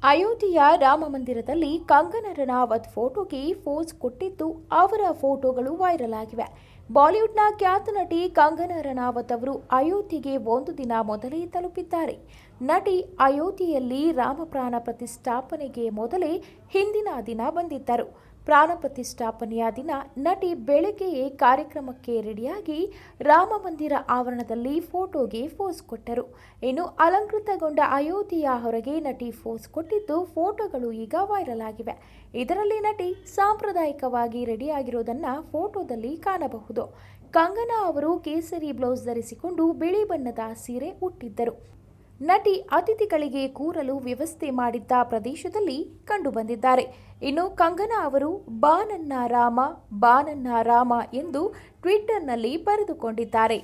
ಅಯೋಧ್ಯೆಯ ರಾಮ ಮಂದಿರದಲ್ಲಿ ಕಂಗನಾ ರನಾವತ್ ಫೋಟೋಗೆ ಪೋಸ್ ಕೊಟ್ಟಿದ್ದು ಅವರ ಫೋಟೋಗಳು ವೈರಲ್ ಆಗಿವೆ. ಬಾಲಿವುಡ್ನ ಖ್ಯಾತ ನಟಿ ಕಂಗನಾ ರನಾವತ್ ಅವರು ಅಯೋಧ್ಯೆಗೆ ಒಂದು ದಿನ ಮೊದಲೇ ತಲುಪಿದ್ದಾರೆ. ನಟಿ ಅಯೋಧ್ಯೆಯಲ್ಲಿ ರಾಮಪ್ರಾಣ ಪ್ರತಿಷ್ಠಾಪನೆಗೆ ಮೊದಲೇ ಹಿಂದಿನ ದಿನ ಬಂದಿದ್ದರು. ಪ್ರಾಣ ಪ್ರತಿಷ್ಠಾಪನೆಯ ದಿನ ನಟಿ ಬೆಳಗ್ಗೆಯೇ ಕಾರ್ಯಕ್ರಮಕ್ಕೆ ರೆಡಿಯಾಗಿ ರಾಮ ಮಂದಿರ ಆವರಣದಲ್ಲಿ ಫೋಟೋಗೆ ಪೋಸ್ ಕೊಟ್ಟರು. ಇನ್ನು ಅಲಂಕೃತಗೊಂಡ ಅಯೋಧ್ಯೆಯ ಹೊರಗೆ ನಟಿ ಪೋಸ್ ಕೊಟ್ಟಿದ್ದು ಫೋಟೋಗಳು ಈಗ ವೈರಲ್ ಆಗಿವೆ. ಇದರಲ್ಲಿ ನಟಿ ಸಾಂಪ್ರದಾಯಿಕವಾಗಿ ರೆಡಿಯಾಗಿರೋದನ್ನ ಫೋಟೋದಲ್ಲಿ ಕಾಣಬಹುದು. ಕಂಗನಾ ಅವರು ಕೇಸರಿ ಬ್ಲೌಸ್ ಧರಿಸಿಕೊಂಡು ಬಿಳಿ ಬಣ್ಣದ ಸೀರೆ ಉಟ್ಟಿದ್ದರು. ನಟಿ ಅತಿಥಿಗಳಿಗೆ ಕೂರಲು ವ್ಯವಸ್ಥೆ ಮಾಡಿದ್ದ ಪ್ರದೇಶದಲ್ಲಿ ಕಂಡುಬಂದಿದ್ದಾರೆ. ಇನ್ನು ಕಂಗನಾ ಅವರು ಬಾನನ್ನ ರಾಮ ಬಾನನ್ನ ರಾಮ ಎಂದು ಟ್ವಿಟರ್ನಲ್ಲಿ ಬರೆದುಕೊಂಡಿದ್ದಾರೆ.